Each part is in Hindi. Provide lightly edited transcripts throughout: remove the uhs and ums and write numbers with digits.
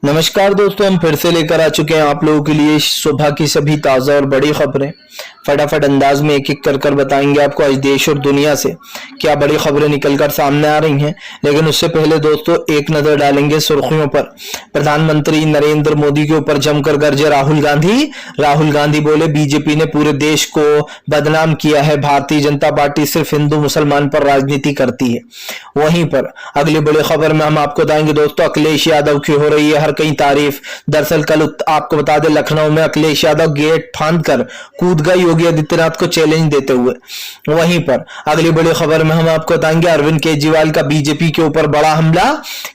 नमस्कार दोस्तों, हम फिर से लेकर आ चुके हैं आप लोगों के लिए सुबह की सभी ताज़ा और बड़ी खबरें। फटाफट अंदाज में एक एक कर बताएंगे आपको आज देश और दुनिया से क्या बड़ी खबरें निकलकर सामने आ रही हैं। लेकिन उससे पहले दोस्तों एक नजर डालेंगे सुर्खियों पर। प्रधानमंत्री नरेंद्र मोदी के ऊपर जमकर गरजे राहुल गांधी। राहुल गांधी बोले बीजेपी ने पूरे देश को बदनाम किया है, भारतीय जनता पार्टी सिर्फ हिंदू मुसलमान पर राजनीति करती है। वहीं पर अगली बड़ी खबर में हम आपको बताएंगे दोस्तों अखिलेश यादव की हो रही है हर कई तारीफ। दरअसल कल आपको बता दें लखनऊ में अखिलेश यादव गेट फांद कर कूद गए योगी आदित्यनाथ को चैलेंज देते हुए। वहीं पर अगली बड़ी खबर में हम आपको बताएंगे अरविंद केजरीवाल का बीजेपी के ऊपर बड़ा हमला।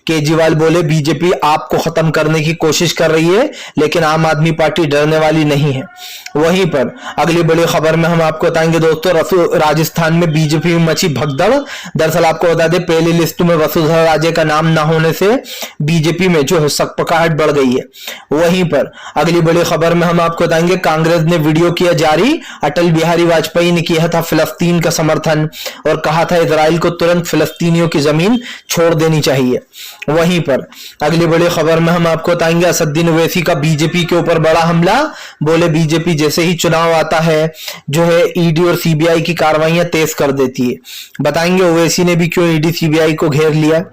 केजरीवाल बोले बीजेपी आपको खत्म करने की कोशिश कर रही है लेकिन आम आदमी पार्टी डरने वाली नहीं है। वहीं पर अगली बड़ी खबर में हम आपको बताएंगे दोस्तों राजस्थान में बीजेपी में मची भगदड़। दरअसल आपको बता दें पहली लिस्ट में वसुंधरा राजे का नाम न होने से बीजेपी में जो है सकपकाहट बढ़ गई है। वहीं पर अगली बड़ी खबर में हम आपको बताएंगे कांग्रेस ने वीडियो किया जारी। अटल बिहारी वाजपेयी ने किया था फिलिस्तीन का समर्थन और कहा था इजराइल को तुरंत फिलिस्तीनियों की जमीन छोड़ देनी चाहिए। वहीं पर अगली बड़ी खबर में हम आपको बताएंगे असदुद्दीन ओवैसी का बीजेपी के ऊपर बड़ा हमला। बोले बीजेपी जैसे ही चुनाव आता है जो है ईडी और सीबीआई की कार्रवाइयां तेज कर देती है। बताएंगे ओवैसी ने भी क्यों ईडी सीबीआई को घेर लिया।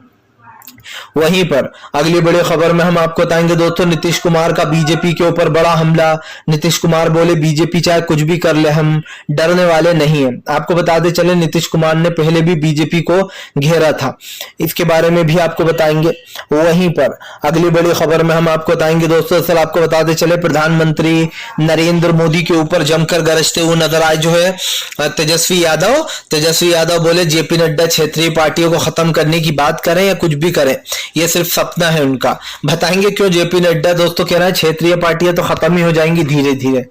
वहीं पर अगली बड़ी खबर में हम आपको बताएंगे दोस्तों नीतीश कुमार का बीजेपी के ऊपर बड़ा हमला। नीतीश कुमार बोले बीजेपी चाहे कुछ भी कर ले हम डरने वाले नहीं है। आपको बताते चले नीतीश कुमार ने पहले भी बीजेपी को घेरा था, इसके बारे में भी आपको बताएंगे। वहीं पर अगली बड़ी खबर में हम आपको बताएंगे दोस्तों असल आपको बताते चले प्रधानमंत्री नरेंद्र मोदी के ऊपर जमकर गरजते हुए नजर आए जो है तेजस्वी यादव। तेजस्वी यादव बोले जेपी नड्डा क्षेत्रीय पार्टियों को खत्म करने की बात करें या कुछ भी करें ये सिर्फ सपना है उनका। बताएंगे क्यों जेपी नड्डा दोस्तों कह रहा है क्षेत्रीय पार्टियां तो खत्म ही हो जाएंगी धीरे धीरे।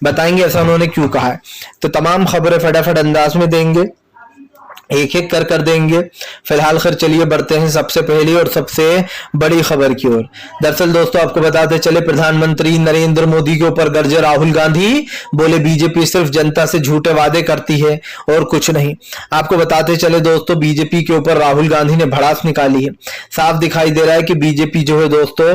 बताएंगे ऐसा उन्होंने क्यों कहा है। तो तमाम खबरें फटाफट अंदाज में देंगे, एक एक कर देंगे। फिलहाल खैर चलिए बढ़ते हैं सबसे पहली और सबसे बड़ी खबर की ओर। दरअसल दोस्तों आपको बताते चले प्रधानमंत्री नरेंद्र मोदी के ऊपर गरजे राहुल गांधी। बोले बीजेपी सिर्फ जनता से झूठे वादे करती है और कुछ नहीं। आपको बताते चले दोस्तों बीजेपी के ऊपर राहुल गांधी ने भड़ास निकाली है। साफ दिखाई दे रहा है कि बीजेपी जो है दोस्तों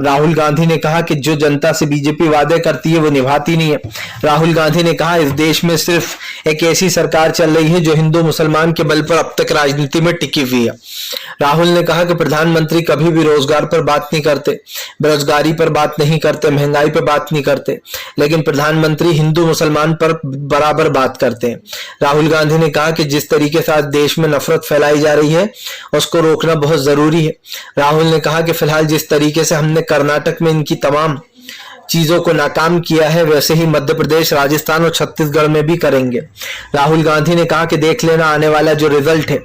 राहुल गांधी ने कहा कि जो जनता से बीजेपी वादे करती है वो निभाती नहीं है। राहुल गांधी ने कहा इस देश में सिर्फ एक ऐसी सरकार चल रही है जो हिंदू मुसलमान के बल पर अब तक राजनीति में टिकी हुई है। राहुल ने कहा कि प्रधानमंत्री कभी भी रोजगार पर बात नहीं करते, बेरोजगारी पर बात नहीं करते, महंगाई पर बात नहीं करते, लेकिन प्रधानमंत्री हिंदू मुसलमान पर बराबर बात करते हैं। राहुल गांधी ने कहा कि जिस तरीके से आज देश में नफरत फैलाई जा रही है उसको रोकना बहुत जरूरी है। राहुल ने कहा कि फिलहाल जिस तरीके से हमने कर्नाटक में इनकी तमाम चीजों को नाकाम किया है वैसे ही मध्य प्रदेश, राजस्थान और छत्तीसगढ़ में भी करेंगे। राहुल गांधी ने कहा कि देख लेना आने वाला जो रिजल्ट है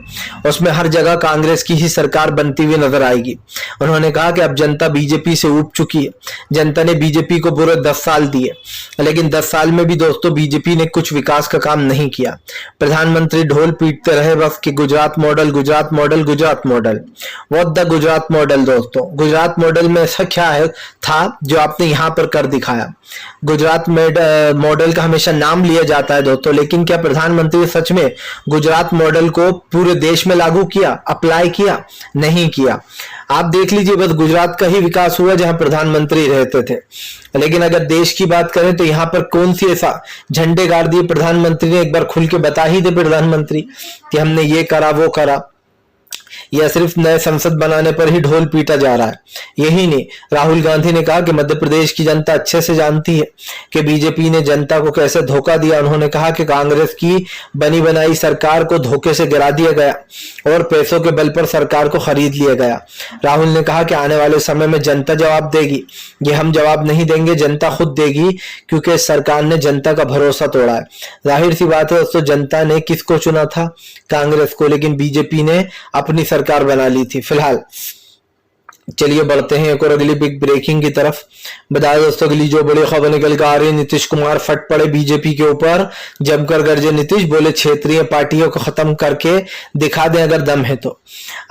उसमें हर जगह कांग्रेस की ही सरकार बनती हुई नजर आएगी। उन्होंने कहा कि अब जनता बीजेपी से ऊब चुकी है। जनता ने बीजेपी को पूरे 10 साल दिए लेकिन 10 साल में भी दोस्तों बीजेपी ने कुछ विकास का काम नहीं किया। प्रधानमंत्री ढोल पीटते रहे बस कि Gujarat model, Gujarat model, Gujarat model. What the Gujarat model दोस्तों? गुजरात मॉडल में ऐसा क्या है था जो आपने यहाँ पर कर दिखाया? गुजरात मॉडल का हमेशा नाम लिया जाता है दोस्तों, लेकिन क्या प्रधानमंत्री सच में गुजरात मॉडल को पूरे देश में लागू किया, अप्लाई किया? नहीं किया। आप देख लीजिए बस गुजरात का ही विकास हुआ जहां प्रधानमंत्री रहते थे। लेकिन अगर देश की बात करें तो यहां पर कौन सी ऐसा झंडे गाड़ दिए प्रधानमंत्री ने? एक बार खुल के बता ही दे प्रधानमंत्री कि हमने ये करा वो करा, या सिर्फ नए संसद बनाने पर ही ढोल पीटा जा रहा है। यही नहीं, राहुल गांधी ने कहा कि मध्य प्रदेश की जनता अच्छे से जानती है कि बीजेपी ने जनता को कैसे धोखा दिया। उन्होंने कहा कि कांग्रेस की बनी बनाई सरकार को धोखे से गिरा दिया गया और पैसों के बल पर सरकार को खरीद लिया गया। राहुल ने कहा कि आने वाले समय में जनता जवाब देगी, ये हम जवाब नहीं देंगे, जनता खुद देगी क्योंकि इस सरकार ने जनता का भरोसा तोड़ा है। जाहिर सी बात है दोस्तों जनता ने किसको चुना था? कांग्रेस को, लेकिन बीजेपी ने अपनी सरकार बना ली थी। फिलहाल चलिए बढ़ते हैं एक और अगली बिग ब्रेकिंग की तरफ। बताया दोस्तों अगली जो बड़ी खबर निकल कर आ रही है, नीतीश कुमार फट पड़े बीजेपी के ऊपर, जमकर गरजे नीतीश। बोले क्षेत्रीय पार्टियों को खत्म करके दिखा दें अगर दम है तो।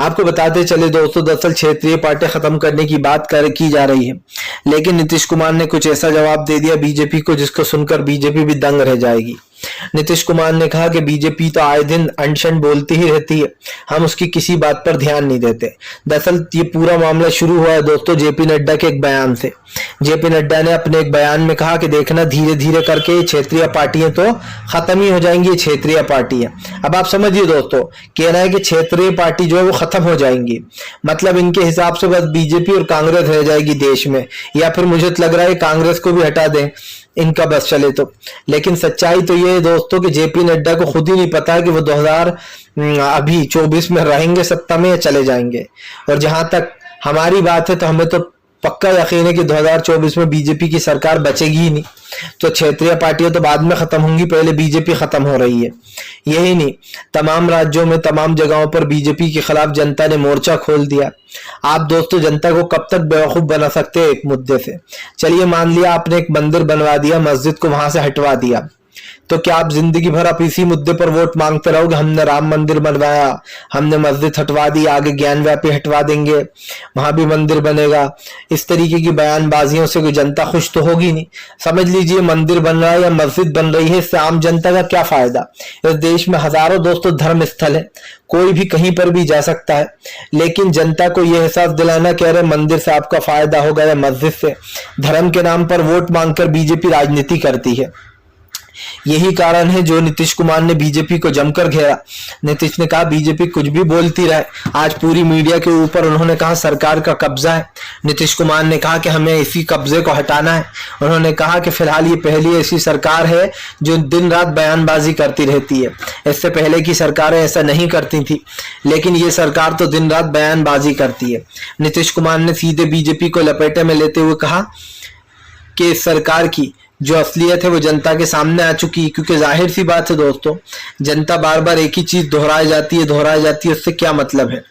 आपको बताते चले दोस्तों दरअसल क्षेत्रीय पार्टी खत्म करने की बात की जा रही है, लेकिन नीतीश कुमार ने कुछ ऐसा जवाब दे दिया बीजेपी को जिसको सुनकर बीजेपी भी दंग रह जाएगी। नीतीश कुमार ने कहा कि बीजेपी तो आए दिन अनशन बोलती ही रहती है, हम उसकी किसी बात पर ध्यान नहीं देते। दरअसल ये पूरा मामला शुरू हुआ है दोस्तों जेपी नड्डा के एक बयान से। जेपी नड्डा ने अपने एक बयान में कहा कि देखना धीरे धीरे करके क्षेत्रीय पार्टियां तो खत्म ही हो जाएंगी, क्षेत्रीय पार्टियां। अब आप समझिए दोस्तों, कहना है कि क्षेत्रीय पार्टी जो है वो खत्म हो जाएंगी, मतलब इनके हिसाब से बस बीजेपी और कांग्रेस रह जाएगी देश में, या फिर मुझे तो लग रहा है कांग्रेस को भी हटा दें इनका बस चले तो। लेकिन सच्चाई तो ये है दोस्तों कि जेपी नड्डा को खुद ही नहीं पता है कि वो 2024 में रहेंगे सत्ता में या चले जाएंगे। और जहां तक हमारी बात है तो हमें तो पक्का यकीन है कि 2024 में बीजेपी की सरकार बचेगी ही नहीं। तो क्षेत्रीय पार्टियां तो बाद में खत्म होंगी, पहले बीजेपी खत्म हो रही है। यही नहीं, तमाम राज्यों में तमाम जगहों पर बीजेपी के खिलाफ जनता ने मोर्चा खोल दिया। आप दोस्तों जनता को कब तक बेवकूफ बना सकते हैं एक मुद्दे से? चलिए मान लिया आपने एक मंदिर बनवा दिया, मस्जिद को वहां से हटवा दिया, तो क्या आप जिंदगी भर आप इसी मुद्दे पर वोट मांगते रहोगे? हमने राम मंदिर बनवाया, हमने मस्जिद हटवा दी, आगे ज्ञान व्यापी हटवा देंगे, वहां भी मंदिर बनेगा। इस तरीके की बयानबाजियों से कोई जनता खुश तो होगी नहीं। समझ लीजिए मंदिर बन रहा है या मस्जिद बन रही है, इससे आम जनता का क्या फायदा? इस देश में हजारों दोस्तों धर्म स्थल है, कोई भी कहीं पर भी जा सकता है, लेकिन जनता को यह एहसास दिलाना कह रहे मंदिर से आपका फायदा होगा या मस्जिद से, धर्म के नाम पर वोट मांगकर बीजेपी राजनीति करती है। यही कारण है जो नीतीश कुमार ने बीजेपी को जमकर घेरा। नीतीश ने कहा बीजेपी कुछ भी बोलती रहे, आज पूरी मीडिया के ऊपर उन्होंने कहा सरकार का कब्जा है। नीतीश कुमार ने कहा कि हमें इसी कब्जे को हटाना है। उन्होंने कहा कि फिलहाल ये पहली ऐसी सरकार है जो दिन रात बयानबाजी करती रहती है, इससे पहले की सरकारें ऐसा नहीं करती थी, लेकिन ये सरकार तो दिन रात बयानबाजी करती है। नीतीश कुमार ने सीधे बीजेपी को लपेटे में लेते हुए कहा कि इस सरकार की जो असलियत है वो जनता के सामने आ चुकी है, क्योंकि जाहिर सी बात है दोस्तों, जनता बार बार एक ही चीज दोहराई जाती है, उससे क्या मतलब है।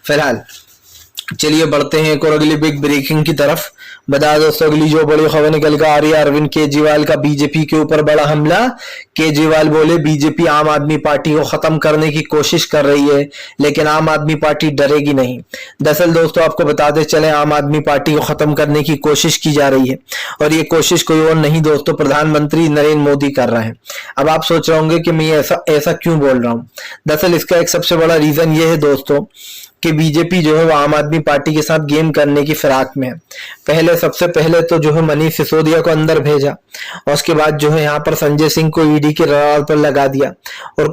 फिलहाल चलिए बढ़ते हैं एक और अगली बिग ब्रेकिंग की तरफ। बता दोस्तों अगली जो बड़ी खबर निकल कर आ रही है, अरविंद केजरीवाल का बीजेपी के ऊपर बड़ा हमला। केजरीवाल बोले बीजेपी आम आदमी पार्टी को खत्म करने की कोशिश कर रही है, लेकिन आम आदमी पार्टी डरेगी नहीं। दरअसल दोस्तों आपको बताते चले आम आदमी पार्टी को खत्म करने की कोशिश की जा रही है, और ये कोशिश कोई और नहीं दोस्तों, प्रधानमंत्री नरेंद्र मोदी कर रहे हैं। अब आप सोच रहे होंगे कि मैं ऐसा क्यों बोल रहा हूँ। दरअसल इसका एक सबसे बड़ा रीजन ये है दोस्तों कि बीजेपी जो है वो आम आदमी पार्टी के साथ गेम करने की फिराक में है। सबसे पहले तो जो है मनीष सिसोदिया को अंदर भेजा, और उसके बाद जो है यहाँ पर संजय सिंह को ईडी के रडार पर लगा दिया, और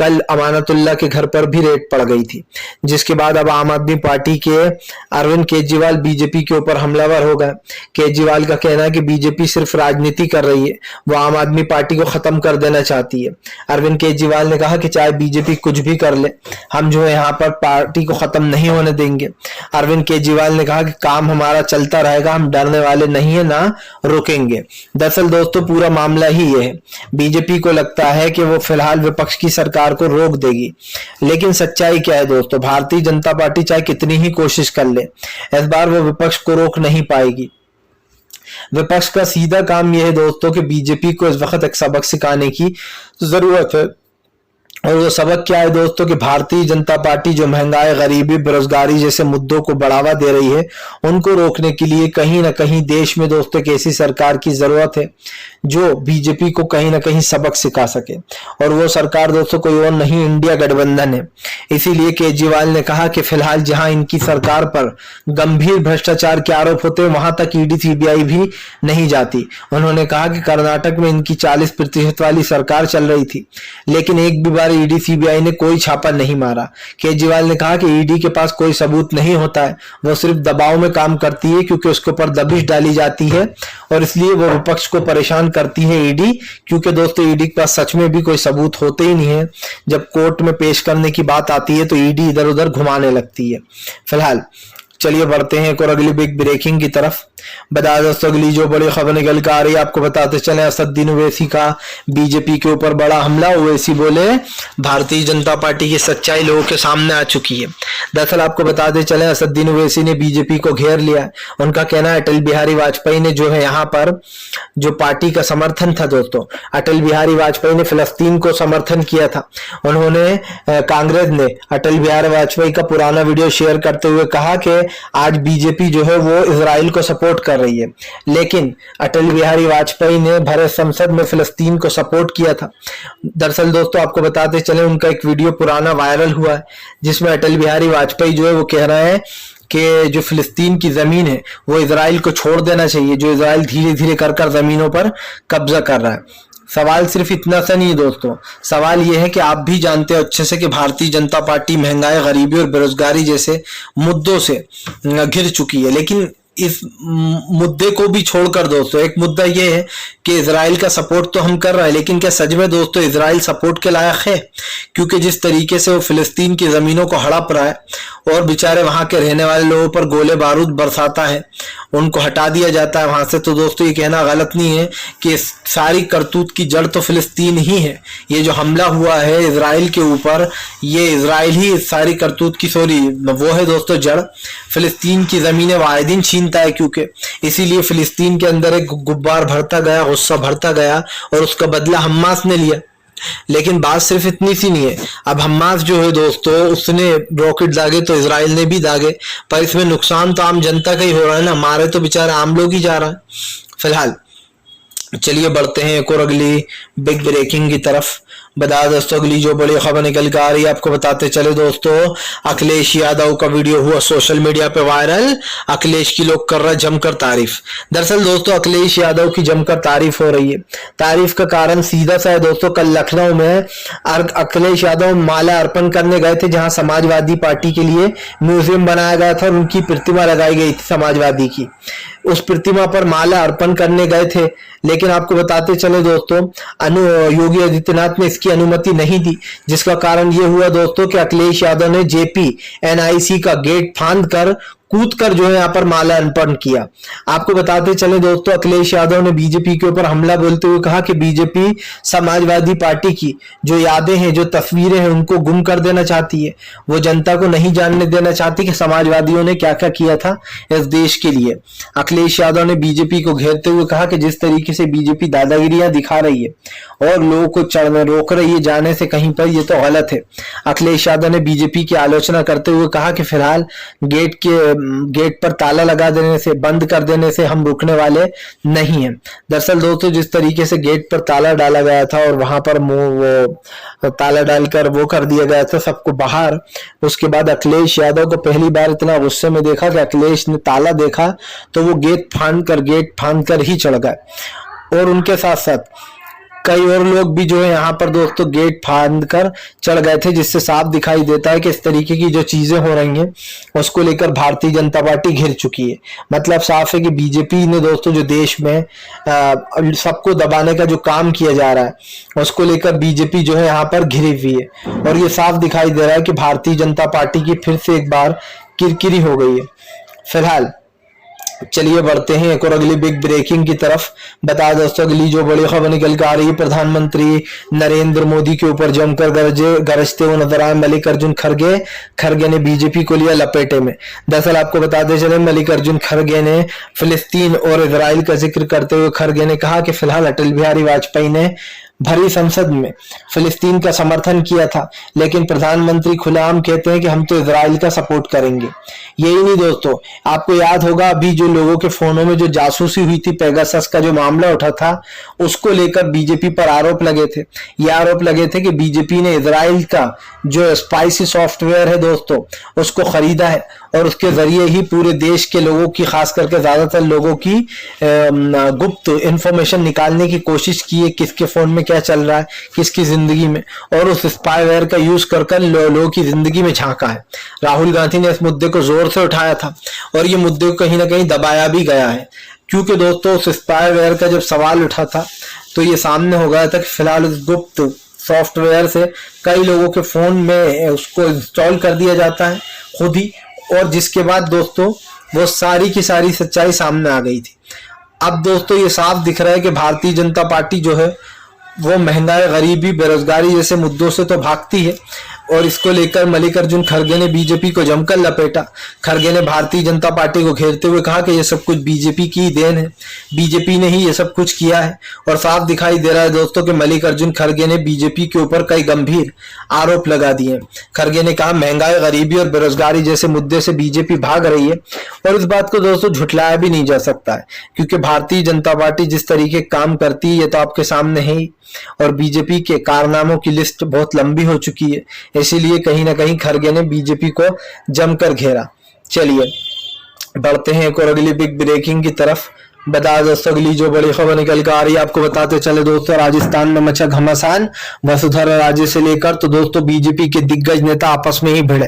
कल अमानतुल्लाह के घर पर भी रेड पड़ गई थी, जिसके बाद अब आम आदमी पार्टी के अरविंद केजरीवाल बीजेपी के ऊपर हमलावर हो गए। केजरीवाल का कहना है कि बीजेपी सिर्फ राजनीति कर रही है, वो आम आदमी पार्टी को खत्म कर देना चाहती है। अरविंद केजरीवाल ने कहा कि चाहे बीजेपी कुछ भी कर ले, हम जो है यहाँ पर पार्टी को खत्म नहीं होने देंगे। अरविंद केजरीवाल ने कहा कि काम हमारा चलता रहेगा, हम डरने वाले नहीं है, ना रुकेंगे। दरअसल दोस्तों पूरा मामला ही ये है, बीजेपी को लगता है कि वो फिलहाल विपक्ष की सरकार को रोक देगी, लेकिन सच्चाई क्या है दोस्तों, भारतीय जनता पार्टी चाहे कितनी ही कोशिश कर ले, इस बार वो विपक्ष को रोक नहीं पाएगी। विपक्ष का सीधा काम यह है दोस्तों कि बीजेपी को इस वक्त एक सबक सिखाने की जरूरत है, और वो सबक क्या है दोस्तों कि भारतीय जनता पार्टी जो महंगाई, गरीबी, बेरोजगारी जैसे मुद्दों को बढ़ावा दे रही है, उनको रोकने के लिए कहीं ना कहीं देश में दोस्तों एक ऐसी सरकार की जरूरत है जो बीजेपी को कहीं ना कहीं सबक सिखा सके, और वो सरकार दोस्तों कोई और नहीं, इंडिया गठबंधन है। इसीलिए केजरीवाल ने कहा कि फिलहाल जहां इनकी सरकार पर गंभीर भ्रष्टाचार के आरोप होते हैं, वहां तक ईडी सीबीआई भी नहीं जाती। उन्होंने कहा कि कर्नाटक में इनकी 40% वाली सरकार चल रही थी, लेकिन एक भी बार ईडी सीबीआई ने कोई छापा नहीं मारा। केजरीवाल ने कहा कि ईडी के पास कोई सबूत नहीं होता है, वो सिर्फ दबाव में काम करती है, क्योंकि उसके ऊपर दबिश डाली जाती है, और इसलिए वो विपक्ष को परेशान करती है ईडी, क्योंकि दोस्तों ईडी के पास सच में भी कोई सबूत होते ही नहीं है। जब कोर्ट में पेश करने की बात आती है तो ईडी इधर उधर घुमाने लगती है। फिलहाल चलिए बढ़ते हैं एक और अगली बिग ब्रेकिंग की तरफ। बता दोस्तों अगली जो बड़ी खबर निकल कर आ रही है, आपको बताते चले असदुद्दीन ओवैसी का बीजेपी के ऊपर बड़ा हमला। ओवैसी बोले भारतीय जनता पार्टी की सच्चाई लोगों के सामने आ चुकी है। दरअसल आपको बताते चले असदुद्दीन ओवैसी ने बीजेपी को घेर लिया। उनका कहना है अटल बिहारी वाजपेयी ने जो है यहाँ पर जो पार्टी का समर्थन था दोस्तों, अटल बिहारी वाजपेयी ने फिलिस्तीन को समर्थन किया था। उन्होंने कांग्रेस ने अटल बिहारी वाजपेयी का पुराना वीडियो शेयर करते हुए कहा कि आज बीजेपी जो है वो इजराइल को सपोर्ट कर रही है। लेकिन अटल बिहारी वाजपेयी ने भरे संसद में फिलिस्तीन को सपोर्ट किया था। दरअसल दोस्तों आपको बताते चले, उनका एक वीडियो पुराना वायरल हुआ है जिसमें अटल बिहारी वाजपेयी जो है वो कह रहे हैं कि जो फिलिस्तीन की जमीन है वो इजराइल को छोड़ देना चाहिए, जो इजराइल धीरे धीरे कर जमीनों पर कब्जा कर रहा है। सवाल सिर्फ इतना सा नहीं है दोस्तों, सवाल यह है कि आप भी जानते हो अच्छे से कि भारतीय जनता पार्टी महंगाई, गरीबी और बेरोजगारी जैसे मुद्दों से घिर चुकी है। लेकिन इस मुद्दे को भी छोड़कर दोस्तों एक मुद्दा यह है कि इजराइल का सपोर्ट तो हम कर रहे हैं, लेकिन क्या सच में दोस्तों इजराइल सपोर्ट के लायक है? क्योंकि जिस तरीके से वो फिलिस्तीन की जमीनों को हड़प रहा है और बेचारे वहां के रहने वाले लोगों पर गोले बारूद बरसाता है, उनको हटा दिया जाता है वहां से, तो दोस्तों ये कहना गलत नहीं है कि सारी करतूत की जड़ तो फिलिस्तीन ही है। ये जो हमला हुआ है इजराइल के ऊपर, ये इजराइल ही सारी करतूत की वो है दोस्तों जड़। फिलिस्तीन की जमीनें वाहिदीन छीनता है, क्योंकि इसीलिए फिलिस्तीन के अंदर एक गुब्बार भरता गया, गुस्सा भरता गया और उसका बदला हमास ने लिया। लेकिन बात सिर्फ इतनी सी नहीं है, अब हमास जो है दोस्तों उसने रॉकेट दागे तो इजराइल ने भी दागे, पर इसमें नुकसान तो आम जनता का ही हो रहा है ना, मारे तो बेचारा आम लोग ही जा रहा है। फिलहाल चलिए बढ़ते हैं एक और अगली बिग ब्रेकिंग की तरफ। बता दोस्तों अगली जो बड़ी खबर निकल के आ रही है आपको बताते चले दोस्तों, अखिलेश यादव का वीडियो हुआ सोशल मीडिया पे वायरल। अखिलेश की लोग कर रहे जमकर तारीफ। दरअसल दोस्तों अखिलेश यादव की जमकर तारीफ हो रही है। तारीफ का कारण सीधा सा है दोस्तों, कल लखनऊ में अखिलेश यादव माला अर्पण करने गए थे, जहां समाजवादी पार्टी के लिए म्यूजियम बनाया गया था और उनकी प्रतिमा लगाई गई थी समाजवादी की। उस प्रतिमा पर माला अर्पण करने गए थे, लेकिन आपको बताते चले दोस्तों योगी आदित्यनाथ ने इसकी अनुमति नहीं दी, जिसका कारण ये हुआ दोस्तों कि अखिलेश यादव ने JP-NIC का गेट फांद कर कूद कर जो है यहाँ पर माला अर्पण किया। आपको बताते चले दोस्तों अखिलेश यादव ने बीजेपी के ऊपर हमला बोलते हुए कहा कि बीजेपी समाजवादी पार्टी की जो यादें हैं, जो तस्वीरें हैं, उनको गुम कर देना चाहती है। वो जनता को नहीं जानने देना चाहती कि समाजवादियों ने क्या क्या किया था इस देश के लिए। अखिलेश यादव ने बीजेपी को घेरते हुए कहा कि जिस तरीके से बीजेपी दादागिरियां दिखा रही है और लोगों को चढ़ने रोक रही है जाने से कहीं पर, ये तो गलत है। अखिलेश यादव ने बीजेपी की आलोचना करते हुए कहा कि फिलहाल गेट पर ताला लगा देने से, बंद कर देने से हम रुकने वाले नहीं हैं। दरअसल दोस्तों जिस तरीके से गेट पर ताला डाला गया था और वहां पर वो ताला डालकर वो कर दिया गया था सबको बाहर, उसके बाद अखिलेश यादव को पहली बार इतना गुस्से में देखा कि अखिलेश ने ताला देखा तो वो गेट फांद कर ही चढ़ गए। और उनके साथ साथ कई और लोग भी जो है यहाँ पर दोस्तों गेट फांद कर चढ़ गए थे, जिससे साफ दिखाई देता है कि इस तरीके की जो चीजें हो रही हैं उसको लेकर भारतीय जनता पार्टी घिर चुकी है। मतलब साफ है कि बीजेपी ने दोस्तों जो देश में सबको दबाने का जो काम किया जा रहा है उसको लेकर बीजेपी जो है यहाँ पर घिरी हुई है, और ये साफ दिखाई दे रहा है कि भारतीय जनता पार्टी की फिर से एक बार किरकिरी हो गई है। फिलहाल चलिए बढ़ते हैं एक और अगली बिग ब्रेकिंग की तरफ। बता दोस्तों अगली जो बड़ी खबर निकल कर आ रही है, प्रधानमंत्री नरेंद्र मोदी के ऊपर जमकर गरजते हुए नजर आए मल्लिकार्जुन खड़गे ने बीजेपी को लिया लपेटे में। दरअसल आपको बताते चले मल्लिकार्जुन खड़गे ने फिलिस्तीन और इजराइल का जिक्र करते हुए खड़गे ने कहा कि फिलहाल अटल बिहारी वाजपेयी ने भरी संसद में फिलिस्तीन का समर्थन किया था, लेकिन प्रधानमंत्री खुलेआम कहते हैं कि हम तो इजराइल का सपोर्ट करेंगे। यही नहीं दोस्तों, आपको याद होगा अभी जो लोगों के फोनों में जो जासूसी हुई थी, पेगासस का जो मामला उठा था, उसको लेकर बीजेपी पर आरोप लगे थे। ये आरोप लगे थे कि बीजेपी ने इजराइल का जो स्पाइसी सॉफ्टवेयर है दोस्तों उसको खरीदा है और उसके जरिए ही पूरे देश के लोगों की, खास करके ज्यादातर लोगों की गुप्त इंफॉर्मेशन निकालने की कोशिश की है, किसके फोन में क्या चल रहा है, किसकी जिंदगी में, और उस स्पाईवेयर का यूज कर लोगों की जिंदगी में झांका है। राहुल गांधी ने इस मुद्दे को जोर से उठाया था और ये मुद्दे को कहीं ना कहीं दबाया भी गया है, क्योंकि दोस्तों उस स्पाईवेयर का जब सवाल उठा था तो ये सामने हो गया था कि फिलहाल उस गुप्त सॉफ्टवेयर से कई लोगों के फोन में उसको इंस्टॉल कर दिया जाता है खुद ही, और जिसके बाद दोस्तों वो सारी की सारी सच्चाई सामने आ गई थी। अब दोस्तों ये साफ दिख रहा है कि भारतीय जनता पार्टी जो है वो महंगाई, गरीबी, बेरोजगारी जैसे मुद्दों से तो भागती है, और इसको लेकर मल्लिकार्जुन खड़गे ने बीजेपी को जमकर लपेटा। खड़गे ने भारतीय जनता पार्टी को घेरते हुए कहा कि यह सब कुछ बीजेपी की ही देन है, बीजेपी ने ही ये सब कुछ किया है। और साफ दिखाई दे रहा है दोस्तों कि मल्लिकार्जुन खड़गे ने बीजेपी के ऊपर कई गंभीर आरोप लगा दिए। खड़गे ने कहा महंगाई, गरीबी और बेरोजगारी जैसे मुद्दे से बीजेपी भाग रही है, और इस बात को दोस्तों झुठलाया भी नहीं जा सकता है, क्योंकि भारतीय जनता पार्टी जिस तरीके काम करती है ये तो आपके सामने है ही, और बीजेपी के कारनामों की लिस्ट बहुत लंबी हो चुकी है। इसीलिए कहीं ना कहीं खड़गे ने बीजेपी को जमकर घेरा। चलिए बढ़ते हैं एक और अगली बिग ब्रेकिंग की तरफ। बता दोस्तों अगली जो बड़ी खबर निकल कर आ रही है आपको बताते चले दोस्तों, राजस्थान में मचा घमासान। वसुंधरा राजे से लेकर तो दोस्तों बीजेपी के दिग्गज नेता आपस में ही भिड़े।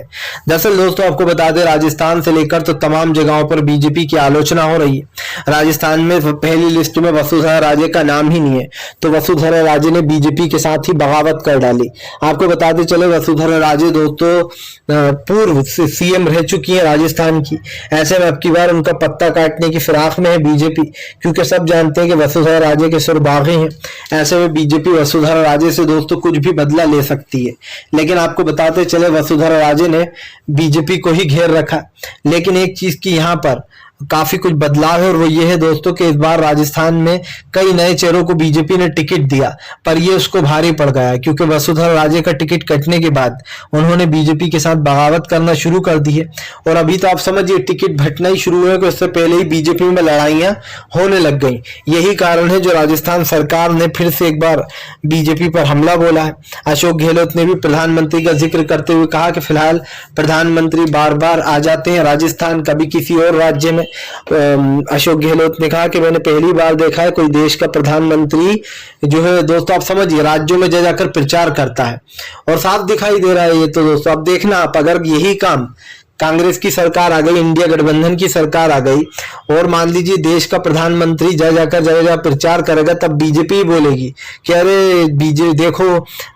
दरअसल दोस्तों आपको बता दें, राजस्थान से लेकर तो तमाम जगहों पर बीजेपी की आलोचना हो रही है। राजस्थान में पहली लिस्ट में वसुंधरा राजे का नाम ही नहीं है, तो वसुंधरा राजे ने बीजेपी के साथ ही बगावत कर डाली। आपको बताते चले वसुंधरा राजे दोस्तों पूर्व सीएम रह चुकी है राजस्थान की। ऐसे में अब की बार उनका पत्ता काटने की फिराक में है बीजेपी, क्योंकि सब जानते हैं कि वसुंधरा राजे के सुर बागी हैं। ऐसे में बीजेपी वसुंधरा राजे से दोस्तों कुछ भी बदला ले सकती है। लेकिन आपको बताते चले वसुंधरा राजे ने बीजेपी को ही घेर रखा। लेकिन एक चीज की यहाँ पर काफी कुछ बदलाव है, और वो ये है दोस्तों कि इस बार राजस्थान में कई नए चेहरों को बीजेपी ने टिकट दिया, पर ये उसको भारी पड़ गया, क्योंकि वसुंधरा राजे का टिकट कटने के बाद उन्होंने बीजेपी के साथ बगावत करना शुरू कर दी है। और अभी तो आप समझिए टिकट भटना ही शुरू हुआ, कि उससे पहले ही बीजेपी में लड़ाइयां होने लग गई। यही कारण है जो राजस्थान सरकार ने फिर से एक बार बीजेपी पर हमला बोला है। अशोक गहलोत ने भी प्रधानमंत्री का जिक्र करते हुए कहा कि फिलहाल प्रधानमंत्री बार बार आ जाते हैं राजस्थान, कभी किसी और राज्य में। अशोक गहलोत ने कहा कि मैंने पहली बार देखा है कोई देश का प्रधानमंत्री जो है दोस्तों आप समझिए राज्यों में जाकर प्रचार करता है, और साफ दिखाई दे रहा है ये तो दोस्तों। अब देखना आप, अगर यही काम कांग्रेस की सरकार आ गई, इंडिया गठबंधन की सरकार आ गई, और मान लीजिए देश का प्रधानमंत्री जाकर जगह प्रचार करेगा, तब बीजेपी ही बोलेगी कि अरे बीजेपी देखो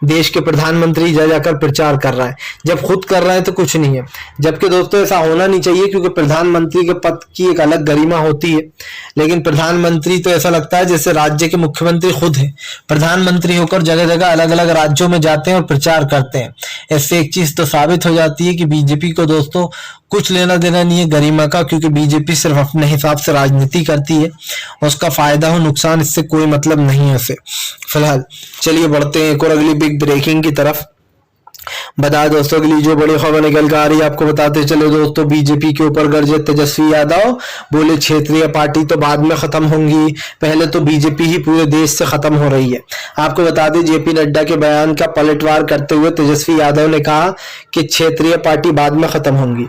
देश के प्रधानमंत्री जाकर प्रचार कर रहा है, जब खुद कर रहा है तो कुछ नहीं है। जबकि दोस्तों ऐसा होना नहीं चाहिए, क्योंकि प्रधानमंत्री के पद की एक अलग गरिमा होती है। लेकिन प्रधानमंत्री तो ऐसा लगता है जैसे राज्य के मुख्यमंत्री खुद है, प्रधानमंत्री होकर जगह जगह अलग अलग राज्यों में जाते हैं और प्रचार करते हैं। इससे एक चीज तो साबित हो जाती है कि बीजेपी को दोस्तों कुछ लेना देना नहीं है गरिमा का, क्योंकि बीजेपी सिर्फ अपने हिसाब से राजनीति करती है, उसका फायदा हो नुकसान इससे कोई मतलब नहीं है उसे। फिलहाल चलिए बढ़ते हैं एक और अगली बिग ब्रेकिंग की तरफ। बता दोस्तों अगली जो बड़ी खबर निकल कर आ रही है आपको बताते चले दोस्तों, बीजेपी के ऊपर गरजे तेजस्वी यादव, बोले क्षेत्रीय पार्टी तो बाद में खत्म होंगी, पहले तो बीजेपी ही पूरे देश से खत्म हो रही है। आपको बता दें जेपी नड्डा के बयान का पलटवार करते हुए तेजस्वी यादव ने कहा कि क्षेत्रीय पार्टी बाद में खत्म होंगी,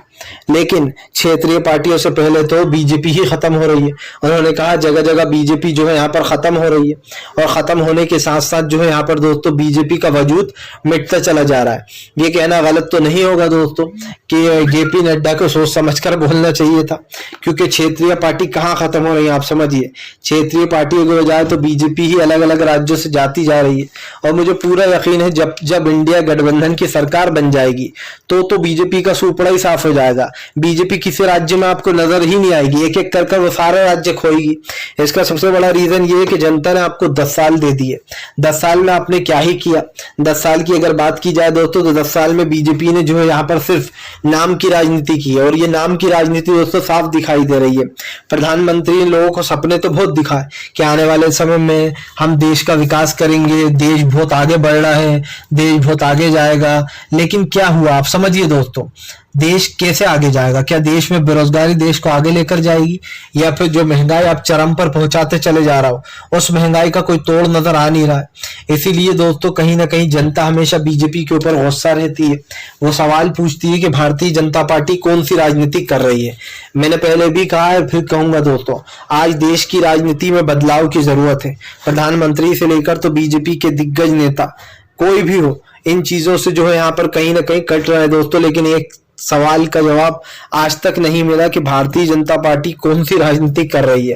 लेकिन क्षेत्रीय पार्टियों से पहले तो बीजेपी ही खत्म हो रही है। उन्होंने कहा जगह जगह बीजेपी जो है यहाँ पर खत्म हो रही है, और खत्म होने के साथ साथ जो है यहाँ पर दोस्तों बीजेपी का वजूद मिटता चला जा रहा है। ये कहना गलत तो नहीं होगा दोस्तों कि जेपी नड्डा को सोच समझकर बोलना चाहिए था, क्योंकि क्षेत्रीय पार्टी कहाँ खत्म हो रही है आप समझिए। क्षेत्रीय पार्टियों के बजाय तो बीजेपी ही अलग अलग राज्यों से जाती जा रही है, और मुझे पूरा यकीन है जब इंडिया गठबंधन की सरकार बन जाएगी तो बीजेपी का सुपड़ा ही साफ हो जाएगा। बीजेपी किसी राज्य में आपको नजर ही नहीं आएगी, एक एक कर वो सारे राज्य खोएगी। इसका सबसे बड़ा रीजन ये है कि जनता ने आपको 10 साल दे दिए। 10 साल में आपने क्या ही किया। 10 साल की अगर बात की जाए दोस्तों, तो 10 साल में बीजेपी ने जो है यहाँ पर सिर्फ नाम की राजनीति की है, और ये नाम की राजनीति दोस्तों साफ दिखाई दे रही है। प्रधानमंत्री लोगों को सपने तो बहुत दिखाए कि आने वाले समय में हम देश का विकास करेंगे, देश बहुत आगे बढ़ रहा है, देश बहुत आगे जाएगा, लेकिन क्या हुआ आप समझिए दोस्तों। देश कैसे आगे जाएगा? क्या देश में बेरोजगारी देश को आगे लेकर जाएगी, या फिर जो महंगाई आप चरम पर पहुंचाते चले जा रहा हो उस महंगाई का कोई तोड़ नजर आ नहीं रहा है। इसीलिए दोस्तों कहीं ना कहीं जनता हमेशा बीजेपी के ऊपर गुस्सा रहती है। वो सवाल पूछती है कि भारतीय जनता पार्टी कौन सी राजनीति कर रही है। मैंने पहले भी कहा है, फिर कहूंगा दोस्तों, आज देश की राजनीति में बदलाव की जरूरत है। प्रधानमंत्री से लेकर तो बीजेपी के दिग्गज नेता कोई भी हो, इन चीजों से जो है यहाँ पर कहीं ना कहीं कट रहा है दोस्तों। लेकिन एक सवाल का जवाब आज तक नहीं मिला कि भारतीय जनता पार्टी कौन सी राजनीति कर रही है,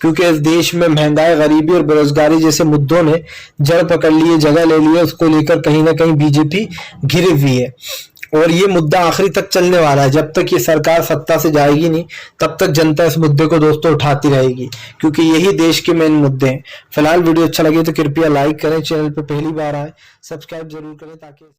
क्योंकि इस देश में महंगाई, गरीबी और बेरोजगारी जैसे मुद्दों ने जड़ पकड़ लिए, जगह ले लिए। उसको लेकर कहीं ना कहीं बीजेपी घिरी हुई है, और ये मुद्दा आखिरी तक चलने वाला है। जब तक ये सरकार सत्ता से जाएगी नहीं, तब तक जनता इस मुद्दे को दोस्तों उठाती रहेगी, क्योंकि यही देश के मेन मुद्दे हैं। फिलहाल वीडियो अच्छा लगे तो कृपया लाइक करें, चैनल पर पहली बार आए सब्सक्राइब जरूर करें ताकि